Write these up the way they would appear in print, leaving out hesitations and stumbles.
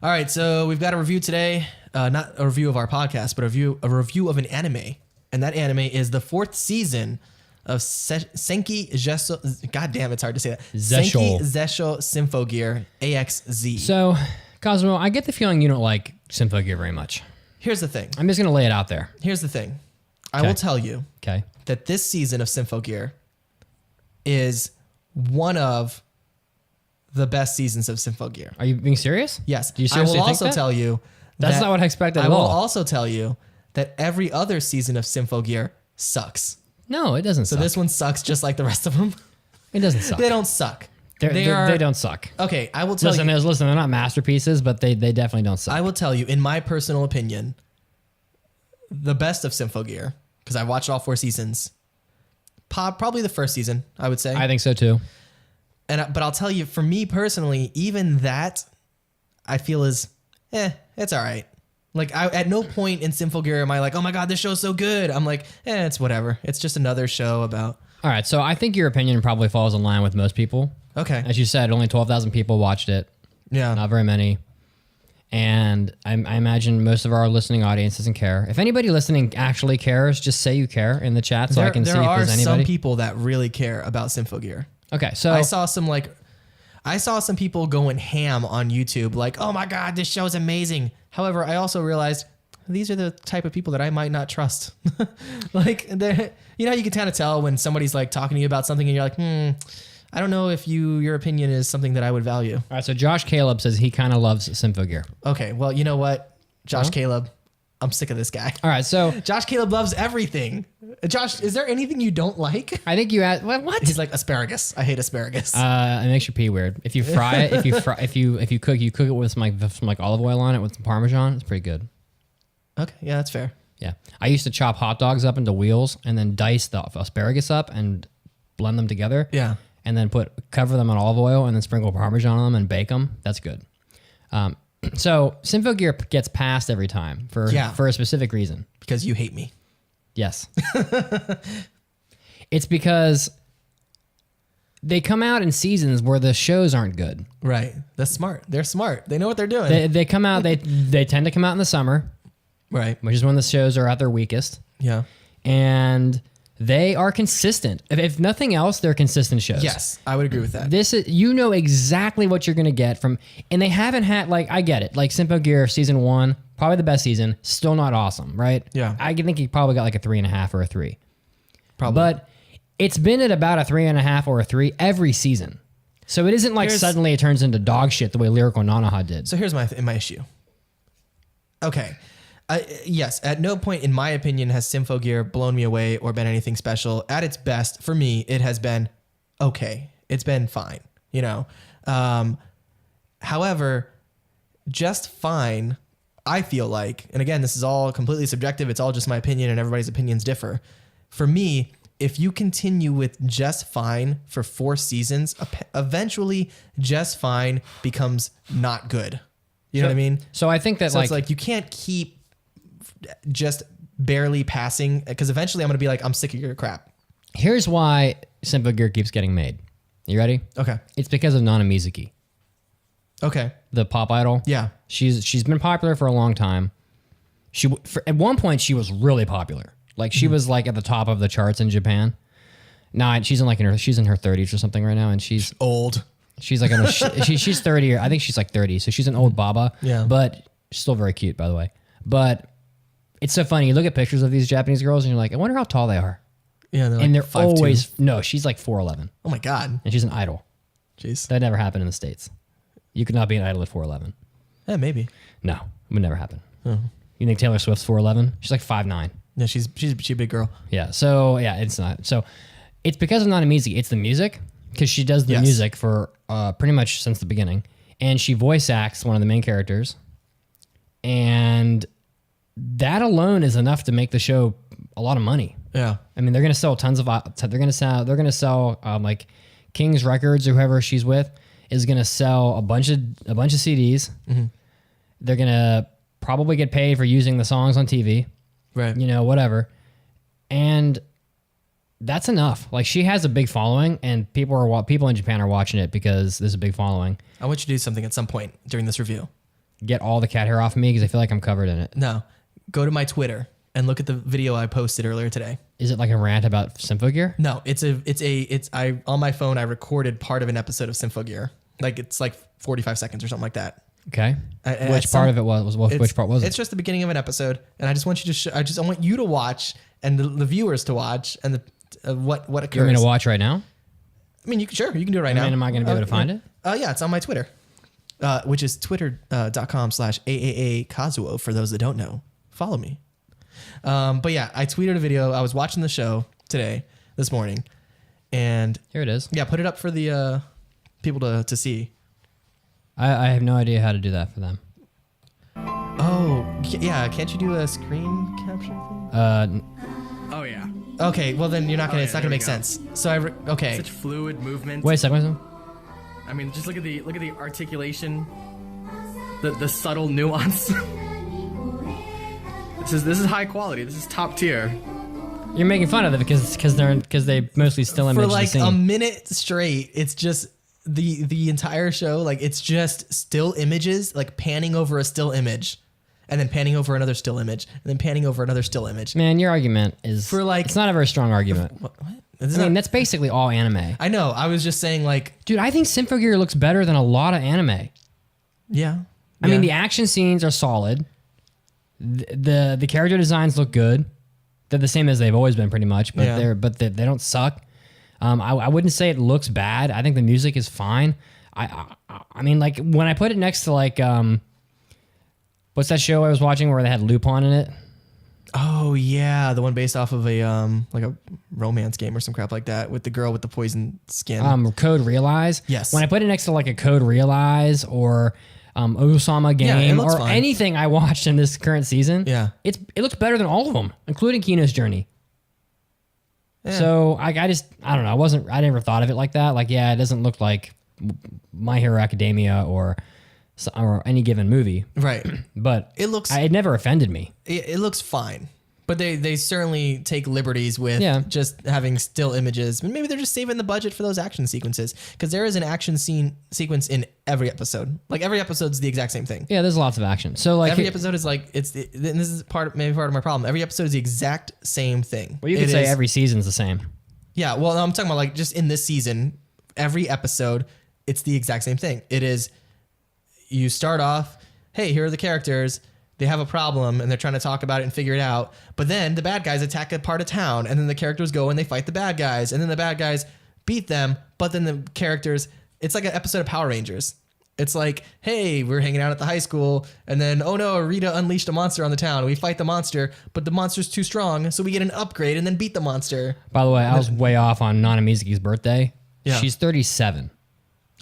All right, so we've got a review today. Not a review of our podcast, but a review of an anime. And that anime is the 4th season of Senki Zesshou. God damn, it's hard to say that. Senki Zesshou Symphogear AXZ. So, Cosmo, I get the feeling you don't like Symphogear very much. Here's the thing. I'm just going to lay it out there. Here's the thing. I will tell you that this season of Symphogear is one of the best seasons of Symphogear. Are you being serious? Yes. Do you seriously I will think also that? tell you That's not what I expected at all. I will also tell you that every other season of Symphogear sucks. No, it doesn't suck. So this one sucks just like the rest of them. It doesn't suck. They don't suck. They don't suck. Okay, I will tell you. Listen, they're not masterpieces, but they definitely don't suck. I will tell you, in my personal opinion, the best of Symphogear, because I watched all 4 seasons, probably the first season, I would say. I think so too. But I'll tell you, for me personally, even that I feel is, it's all right. Like at no point in Symphogear am I like, oh my God, this show's so good. I'm like, it's whatever. It's just another show about. All right, so I think your opinion probably falls in line with most people. Okay. As you said, only 12,000 people watched it. Yeah. Not very many. And I imagine most of our listening audience doesn't care. If anybody listening actually cares, just say you care in the chat so I can see if there's anybody. There are some people that really care about Symphogear. Okay, so I saw some people going ham on YouTube like, oh my God, this show's amazing. However, I also realized these are the type of people that I might not trust. Like, you know, you can kind of tell when somebody's like talking to you about something and you're like, I don't know if your opinion is something that I would value. All right, so Josh Caleb says he kind of loves Symphogear. Okay, well, you know what? Josh Caleb, I'm sick of this guy. All right, so Josh Caleb loves everything. Josh, is there anything you don't like? I think you asked what? He's like asparagus. I hate asparagus. It makes your pee weird. If you fry it, if you cook it with some olive oil on it with some Parmesan. It's pretty good. Okay, yeah, that's fair. Yeah, I used to chop hot dogs up into wheels and then dice the asparagus up and blend them together. Yeah, and then cover them in olive oil and then sprinkle Parmesan on them and bake them. That's good. So Symphogear gets passed every time for a specific reason. Because you hate me. Yes. It's because they come out in seasons where the shows aren't good. Right. That's smart. They're smart. They know what they're doing. They come out, they tend to come out in the summer. Right. Which is when the shows are at their weakest. Yeah. And they are consistent. If nothing else, they're consistent shows. Yes, I would agree with that. This is, you know exactly what you're going to get from, and they haven't had, like, I get it. Like Symphogear season 1, probably the best season, still not awesome, right? Yeah. I think he probably got like a 3.5 or a 3. Probably. But it's been at about a 3.5 or a 3 every season. So it isn't like suddenly it turns into dog shit the way Lyrical Nanaha did. So here's my issue. Okay. Yes, at no point, in my opinion, has Symphogear blown me away or been anything special. At its best, for me, it has been okay. It's been fine, you know. However, just fine, I feel like, and again, this is all completely subjective. It's all just my opinion, and everybody's opinions differ. For me, if you continue with just fine for 4 seasons, eventually just fine becomes not good. You know what I mean? So I think that it's like you can't keep just barely passing, because eventually I'm going to be like, I'm sick of your crap. Here's why Symphogear keeps getting made. You ready? Okay. It's because of Nana Mizuki. Okay. The pop idol. Yeah. She's been popular for a long time. At one point she was really popular. Like she was like at the top of the charts in Japan. Now she's in her 30s or something right now, and she's old. She's like she's 30, or I think she's like 30, so she's an old baba. Yeah. But she's still very cute, by the way. But it's so funny. You look at pictures of these Japanese girls and you're like, I wonder how tall they are. Yeah, and they're always no. She's like 4'11". Oh my God. And she's an idol. Jeez. That never happened in the States. You could not be an idol at 4'11". Yeah, maybe. No, it would never happen. Oh. You think Taylor Swift's 4'11"? She's like 5'9". Yeah, she's a big girl. Yeah. So yeah, it's not. So it's because of Nana Mizuki. It's the music, because she does the music for pretty much since the beginning, and she voice acts one of the main characters, and that alone is enough to make the show a lot of money. Yeah. I mean, they're going to sell tons of. They're going to sell like King's Records or whoever she's with is going to sell a bunch of CDs. Mm-hmm. They're going to probably get paid for using the songs on TV. Right. You know, whatever. And that's enough. Like, she has a big following, and people in Japan are watching it because there's a big following. I want you to do something at some point during this review. get all the cat hair off of me because I feel like I'm covered in it. No. Go to my Twitter and look at the video I posted earlier today. Is it like a rant about Symphogear? No, I on my phone I recorded part of an episode of Symphogear. Like it's like 45 seconds or something like that. Okay. Which part of it was which part was it? It's just the beginning of an episode, and I just want you to I want you to watch and the viewers to watch and what occurs. You want me to watch right now? I mean, you can do it right now. Am I going to be able to find it? Yeah, it's on my Twitter, which is twitter.com/AAAKazuo for those that don't know. Follow me. But yeah, I tweeted a video. I was watching the show this morning, and Here it is. yeah, put it up for the people to see. I have no idea how to do that for them. Oh, yeah. Can't you do a screen capture thing? Oh yeah. Okay, well then you're not gonna. yeah, It's not gonna there make we go. sense. So okay. Such fluid movement. Wait a second. I mean, just look at the articulation, the subtle nuance. This is high quality. This is top tier. You're making fun of it because they mostly still image For the like scene. a minute straight, it's just the entire show. Like it's just still images, like panning over a still image, and then panning over another still image, and then panning over another still image. Man, your argument is For like- it's not a very strong argument. What? I mean, that's basically all anime. I know. I was just saying, like, Dude, I think Symphogear looks better than a lot of anime. yeah. I mean, the action scenes are solid. The character designs look good. They're the same as they've always been, pretty much. But Yeah. they don't suck. I wouldn't say it looks bad. I think the music is fine. I mean, like when I put it next to like what's that show I was watching where they had Lupin in it? Oh yeah, the one based off of a like a romance game or some crap like that with the girl with the poison skin. Code Realize. Yes. When I put it next to like a Code Realize or Osama it game looks or fine. anything I watched in this current season, Yeah. it looks better than all of them, including Kino's Journey. Yeah. So I don't know. I never thought of it like that. Like, yeah, it doesn't look like My Hero Academia or any given movie, Right. but It looks it never offended me. it looks fine. But they certainly take liberties with just having still images. Maybe they're just saving the budget for those action sequences because there is an action sequence in every episode. Like every episode's the exact same thing. Yeah, there's lots of action. So like Every episode is like and this is maybe part of my problem. Every episode is the exact same thing. well, you could say every season's the same. Yeah, well, I'm talking about like just in this season, every episode, it's the exact same thing. It is, you start off, hey, here are the characters. They have a problem and they're trying to talk about it and figure it out. But then the bad guys attack a part of town and then the characters go and they fight the bad guys. And then the bad guys beat them. But then the characters, it's like an episode of Power Rangers. It's like, hey, we're hanging out at the high school. And then, oh no, Rita unleashed a monster on the town. We fight the monster, but the monster's too strong. So we get an upgrade and then beat the monster. By the way, I was way off on Nana Mizuki's birthday. Yeah. She's 37.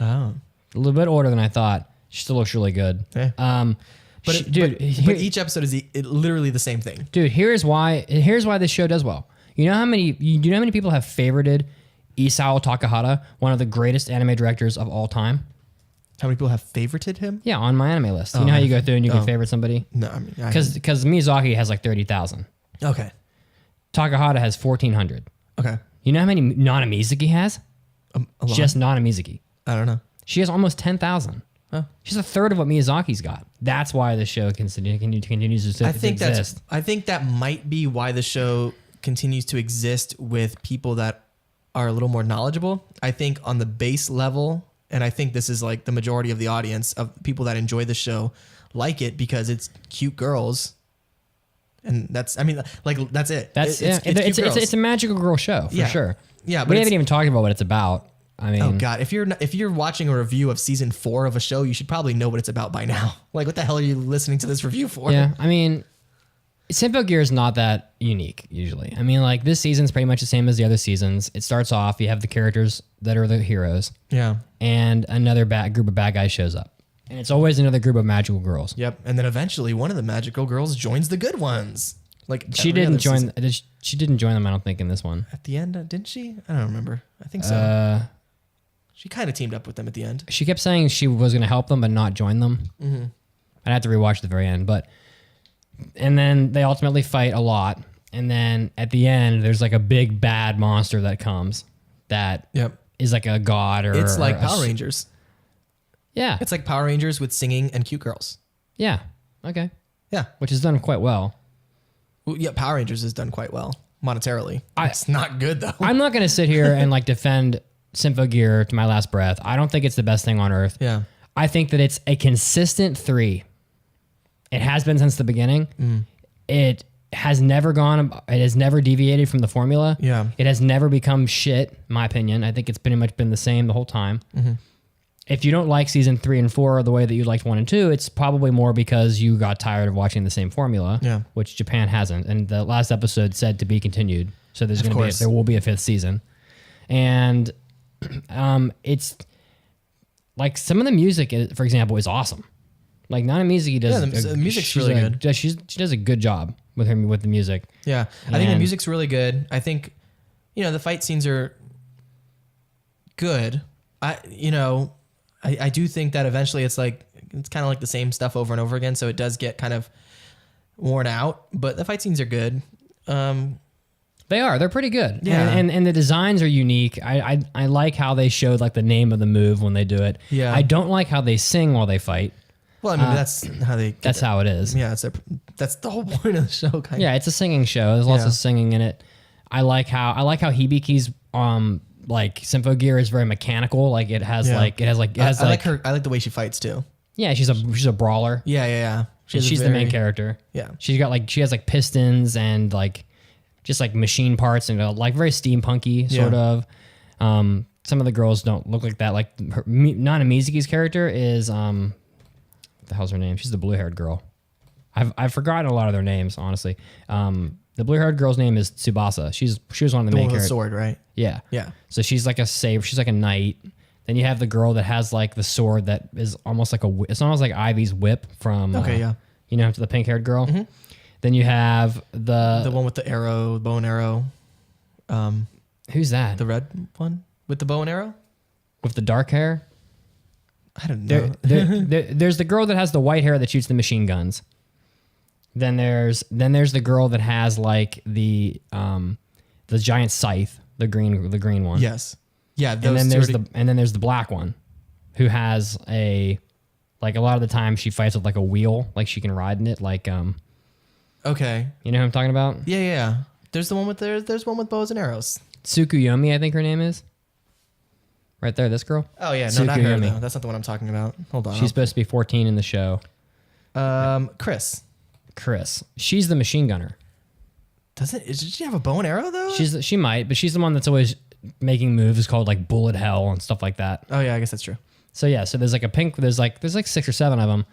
Oh. A little bit older than I thought. She still looks really good. Yeah. But dude, but each episode is literally the same thing. Dude, here's why this show does well. You know how many people have favorited Isao Takahata, one of the greatest anime directors of all time? How many people have favorited him? Yeah, on my anime list. You know how you go through and you can favorite somebody? No, I mean, Because Miyazaki has like 30,000. okay, Takahata has 1,400. okay, You know how many Nana Mizuki has? a lot. Just Nana Mizuki. I don't know. She has almost 10,000. Oh. She's a third of what Miyazaki's got. That's why the show continues to I think exist. I think that might be why the show continues to exist with people that are a little more knowledgeable. I think on the base level, and I think this is like the majority of the audience of people that enjoy the show like it because it's cute girls. And that's it. It's a magical girl show for sure. Yeah, but we haven't even talked about what it's about. I mean, oh God, if you're watching a review of season 4 of a show, you should probably know what it's about by now. Like, what the hell are you listening to this review for? yeah. I mean, Symphogear is not that unique usually. I mean, like this season's pretty much the same as the other seasons. It starts off, you have the characters that are the heroes, Yeah. and another group of bad guys shows up, and it's always another group of magical girls. Yep. And then eventually one of the magical girls joins the good ones. Like She every didn't other join. season. She didn't join them. I don't think in this one. At the end, didn't she? I don't remember. I think so. She kind of teamed up with them at the end. She kept saying she was going to help them but not join them. Mm-hmm. I'd have to rewatch the very end, and then they ultimately fight a lot, and then at the end there's like a big bad monster that comes that is like a god or It's like a Power Rangers. Yeah, It's like Power Rangers with singing and cute girls. Yeah. Okay. Yeah. Which is done quite well. Well, yeah, Power Rangers is done quite well monetarily. It's not good though. I'm not going to sit here and like defend Symphogear to my last breath. I don't think it's the best thing on earth. Yeah. I think that it's a consistent 3. It has been since the beginning. It has never deviated from the formula. Yeah. It has never become shit, in my opinion. I think it's pretty much been the same the whole time. If you don't like season 3 and 4 the way that you liked 1 and 2, it's probably more because you got tired of watching the same formula, which Japan hasn't. And the last episode said to be continued. So there will be a 5th season. And it's like some of the music, for example, is awesome. Like Nana Mizuki does. The music's really good. She does a good job with the music. Yeah, I think the music's really good. I think, the fight scenes are good. I do think that eventually it's kind of like the same stuff over and over again, so it does get kind of worn out. But the fight scenes are good. They are. They're pretty good. Yeah, and the designs are unique. I like how they showed like the name of the move when they do it. Yeah. I don't like how they sing while they fight. Well, I mean, that's how they. That's how it is. Yeah, that's the whole point of the show. Kind of. Yeah, it's a singing show. There's lots of singing in it. I like how Hibiki's like Symphogear is very mechanical. Like it has I like her. I like the way she fights too. Yeah, she's a brawler. Yeah. She's the main character. Yeah, she has like pistons and like just like machine parts and like very steampunky sort of. Some of the girls don't look like that. Like Nana Mizuki's character is what the hell's her name? She's the blue-haired girl. I've forgotten a lot of their names, honestly. The blue-haired girl's name is Tsubasa. She was one of the main characters. The one with the sword, right? Yeah. Yeah. So she's like a saber. She's like a knight. Then you have the girl that has like the sword that is almost like it's almost like Ivy's whip from. Okay. To the pink-haired girl. Mm-hmm. Then you have the one with the arrow, bow and arrow. Who's that? The red one with the bow and arrow with the dark hair. I don't know. There's the girl that has the white hair that shoots the machine guns. Then there's the girl that has like the giant scythe, the green one. Yes. Yeah. And then there's the black one, who has a lot of the time she fights with like a wheel, like she can ride in it, like Okay. You know who I'm talking about? Yeah. There's one with bows and arrows. Tsukuyomi, I think her name is. Right there, this girl. Oh yeah, no, not her though. That's not the one I'm talking about. Hold on. She's supposed to be 14 in the show. Chris. She's the machine gunner. Does she have a bow and arrow though? She might, but she's the one that's always making moves called like bullet hell and stuff like that. Oh yeah, I guess that's true. So yeah, so there's like 6 or 7 of them.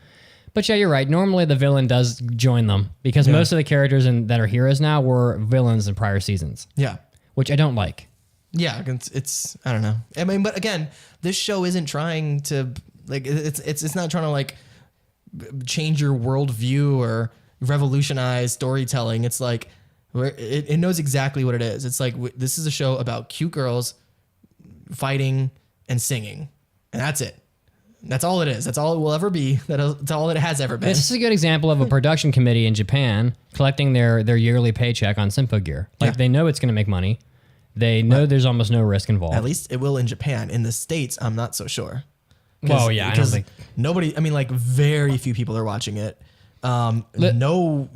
But yeah, you're right. Normally the villain does join them because most of the characters that are heroes now were villains in prior seasons. Yeah. Which I don't like. Yeah, it's I don't know. I mean, but again, this show isn't trying to it's not trying to like change your worldview or revolutionize storytelling. It's like it knows exactly what it is. It's like this is a show about cute girls fighting and singing, and that's it. That's all it is. That's all it will ever be. That's all it has ever been. This is a good example of a production committee in Japan collecting their yearly paycheck on Symphogear. They know it's going to make money. They know there's almost no risk involved. At least it will in Japan. In the States, I'm not so sure. Well, yeah, I don't think nobody. I mean, like very few people are watching it. No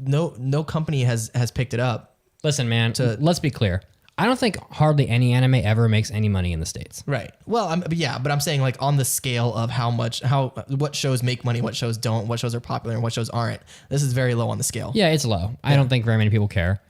company has picked it up. Listen, man. Let's be clear. I don't think hardly any anime ever makes any money in the States. Right. Well, but I'm saying like on the scale of what shows make money, what shows don't, what shows are popular, and what shows aren't. This is very low on the scale. Yeah, it's low. Yeah. I don't think very many people care.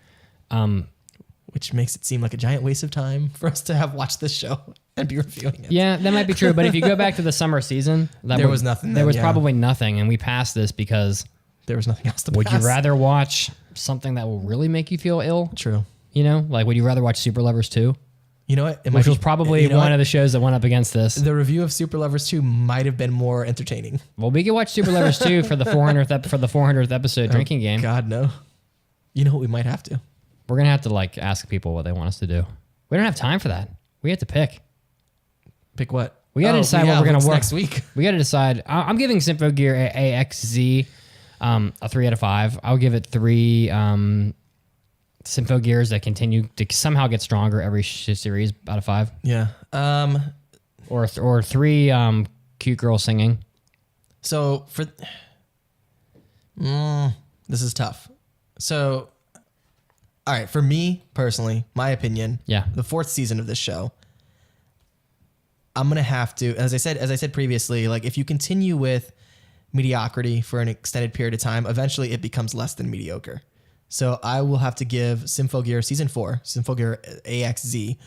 Which makes it seem like a giant waste of time for us to have watched this show and be reviewing it. Yeah, that might be true. But if you go back to the summer season, there was nothing. There was probably nothing, and we passed this because there was nothing else to Would you rather watch something that will really make you feel ill? True. Would you rather watch Super Lovers 2? You know what? Which was probably one of the shows that went up against this. The review of Super Lovers 2 might have been more entertaining. Well, we could watch Super Lovers 2 for the 400th episode drinking game. God, no. You know what? We might have to. We're going to have to ask people what they want us to do. We don't have time for that. We have to pick. Pick what? We got to decide what we're going to work next week. We got to decide. I'm giving Symphogear AXZ a 3 out of 5. I'll give it 3 Symphogears that continue to somehow get stronger every series out of 5. Yeah. Or 3 cute girls singing. So This is tough. So, all right, for me personally, my opinion, Yeah. the 4th season of this show, I'm gonna have to, as I said previously, like if you continue with mediocrity for an extended period of time, eventually it becomes less than mediocre. So I will have to give Symphogear season 4, Symphogear AXZ,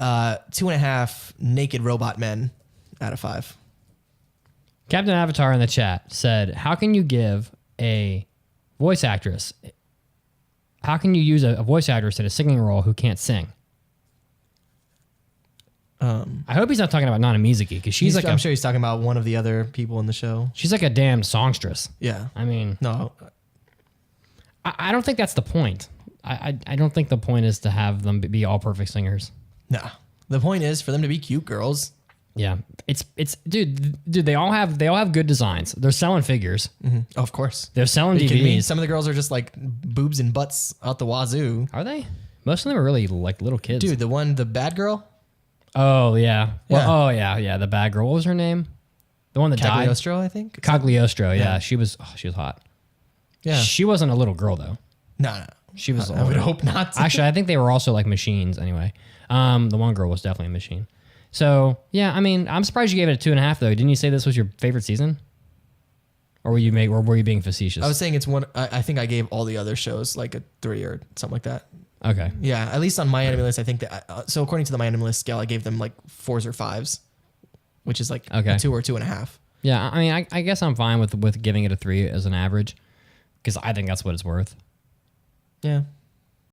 2.5 naked robot men out of 5. Captain Avatar in the chat said, how can you give a voice actress, how can you use a voice actress in a singing role who can't sing? I hope he's not talking about Nana Mizuki because she's like I'm sure he's talking about one of the other people in the show. she's like a damn songstress. Yeah. I mean, No. I don't think that's the point. I don't think the point is to have them be all perfect singers. Nah. The point is for them to be cute girls. Yeah, it's dude. They all have good designs. They're selling figures. Mm-hmm. Of course. They're selling Are you kidding me? DVDs. Some of the girls are just like boobs and butts out the wazoo. Are they? Most of them are really like little kids. Dude, the bad girl? Oh yeah. Well, Yeah. oh yeah, yeah. The bad girl. What was her name? The one that died. Cagliostro, I think. Cagliostro. Yeah, Yeah. she was hot. Yeah. She wasn't a little girl though. No. She was. I would hope not. Actually, I think they were also like machines anyway. The one girl was definitely a machine. So yeah, I mean, I'm surprised you gave it a 2.5 though. Didn't you say this was your favorite season? Or were you being facetious? I was saying it's one. I think I gave all the other shows like a 3 or something like that. Okay. Yeah, at least on my anime list, I think that. So according to the my anime list scale, I gave them like 4s or 5s, which is like Okay. a 2 or 2.5. Yeah, I mean, I guess I'm fine with giving it a 3 as an average because I think that's what it's worth. Yeah.